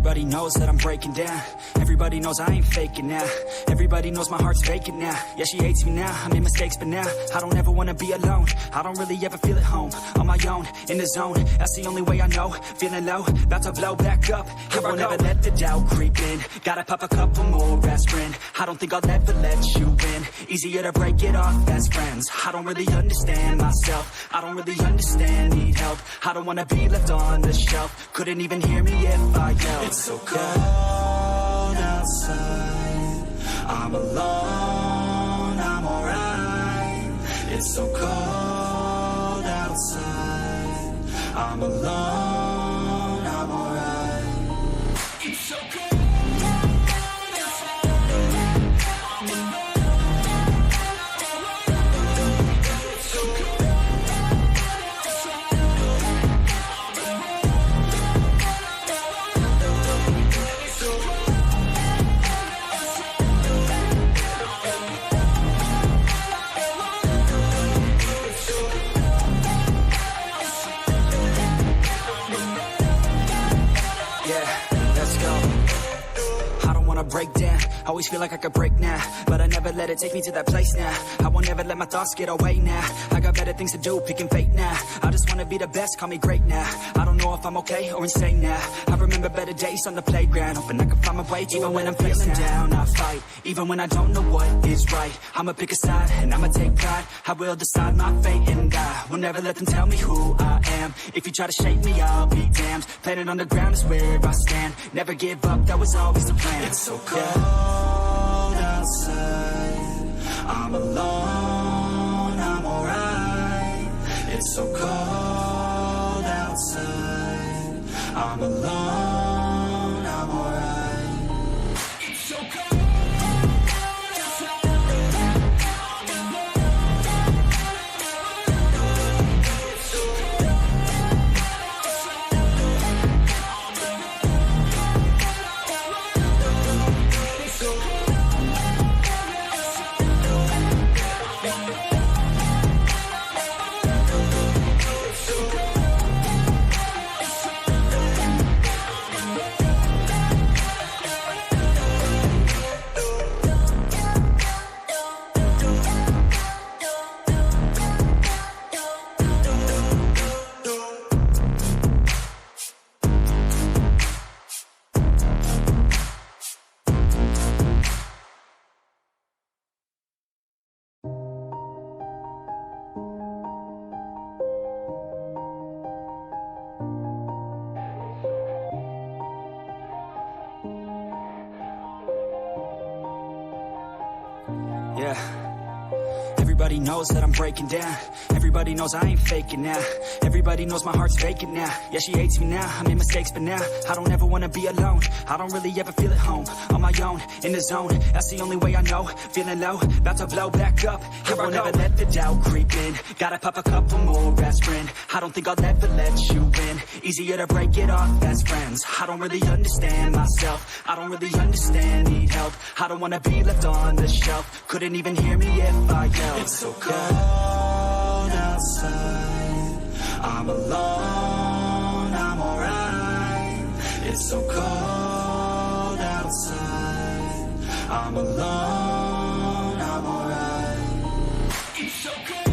Everybody knows that I'm breaking down. Everybody knows I ain't faking now. Everybody knows my heart's vacant now. Yeah, she hates me now, I made mistakes but now I don't ever wanna be alone. I don't really ever feel at home. On my own, in the zone, that's the only way I know. Feeling low, about to blow back up. Here I won't ever let the doubt creep in. Gotta pop a couple more aspirin. I don't think I'll ever let you in. Easier to break it off as friends. I don't really understand myself. I don't really understand, need help. I don't wanna be left on the shelf. Couldn't even hear me if I yelled. It's so cold outside, I'm alone, I'm alright. It's so cold outside, I'm alone, I'm alright. It's so cold. Break down, always feel like I could break now, but I never let it take me to that place now. I won't ever let my thoughts get away now. I got better things to do, picking fate now. I just wanna be the best, call me great now. I don't know if I'm okay or insane now. I remember better days on the playground, hoping I can find my way. Even when I'm feeling down, I fight. Even when I don't know what is right, I'ma pick a side and I'ma take pride. I will decide my fate and I will never let them tell me who I am. If you try to shape me, I'll be damned. Planet on the ground is where I stand. Never give up, that was always the plan. It's so cold outside, I'm alone, I'm alright. It's so cold outside, I'm alone, I'm alright. It's so cold. Yeah. Everybody knows that I'm breaking down. Everybody knows I ain't faking now. Everybody knows my heart's vacant now. Yeah, she hates me now, I made mistakes but now I don't ever wanna be alone. I don't really ever feel at home. On my own, in the zone, that's the only way I know. Feeling low, about to blow back up. Here I won't ever let the doubt creep in. Gotta pop a couple more aspirin. I don't think I'll ever let you in. Easier to break it off as friends. I don't really understand myself. I don't really understand, need help. I don't wanna be left on the shelf. Couldn't even hear me if I yelled. It's so cold outside, I'm alone, I'm alright. It's so cold outside, I'm alone, I'm alright. It's so cold.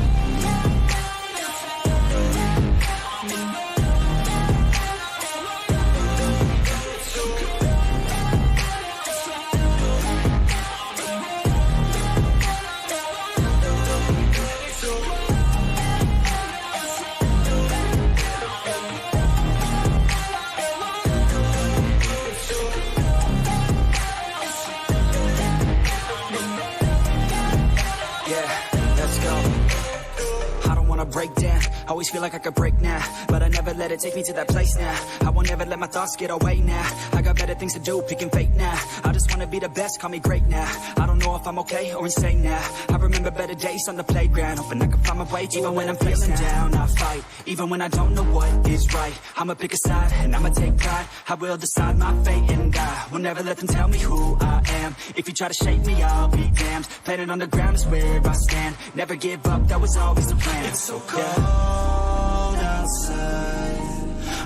Break down, always feel like I could break now, but I never let it take me to that place now. I won't ever let my thoughts get away now. I got better things to do, picking fate now. I just wanna be the best, call me great now. I don't know if I'm okay or insane now. I remember better days on the playground, hoping I can find my way. Even when I'm feeling down, I fight. Even when I don't know what is right, I'ma pick a side and I'ma take pride. I will decide my fate and I will never let them tell me who I am. If you try to shape me, I'll be damned. Planet on the ground is where I stand. Never give up, that was always the plan. It's so cold outside,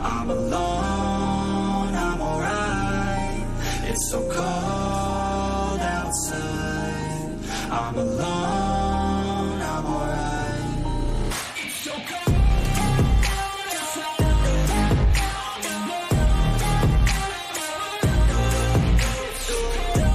I'm alone, I'm alright. It's so cold outside, I'm alone, I'm alright. It's so cold outside, I'm alone, it's so cold outside, it's so cold.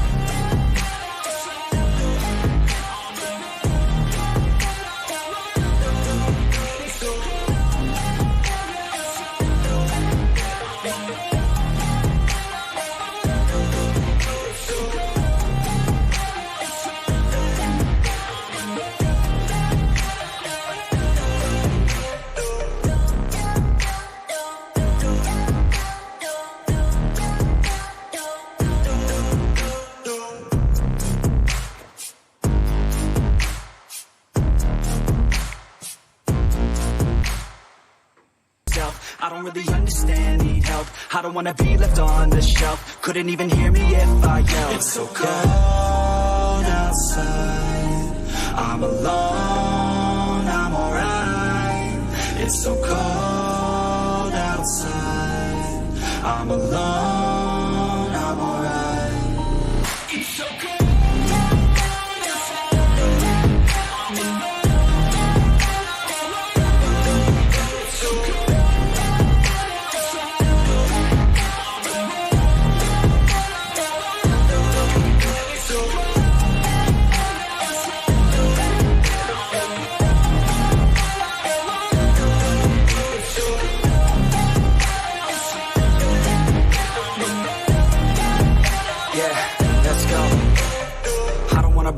I don't really understand, need help. I don't wanna be left on the shelf. Couldn't even hear me if I yelled. It's so cold outside, I'm alone, I'm alright. It's so cold outside, I'm alone, I'm alright. It's so cold.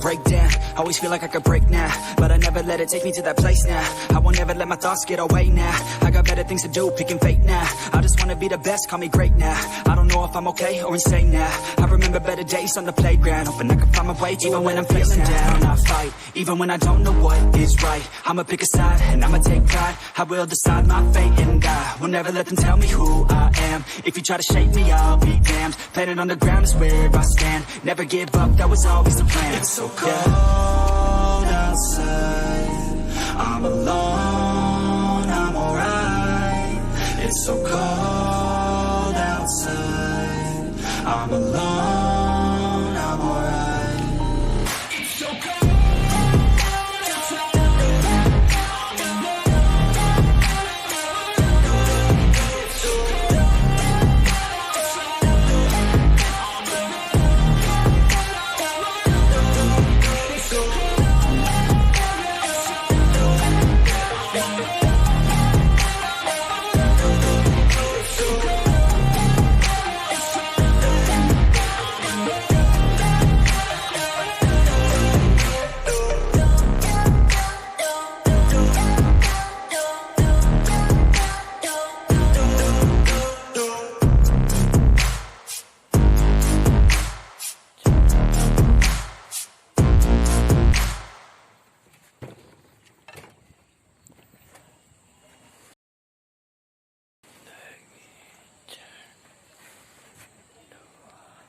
Break down, always feel like I could break now, but I never let it take me to that place now. I won't ever let my thoughts get away now. I got better things to do, picking fate now. I just wanna be the best, call me great now. I don't know if I'm okay or insane now. I remember better days on the playground, hoping I can find my way even when I'm feeling down. I fight, even when I don't know what is right. I'ma pick a side and I'ma take pride. I will decide my fate and I will never let them tell me who I am. If you try to shake me, I'll be damned. Planet on the ground is where I stand. Never give up, that was always the plan. It's so cold outside, I'm alone, I'm alright. It's so cold outside, I'm alone.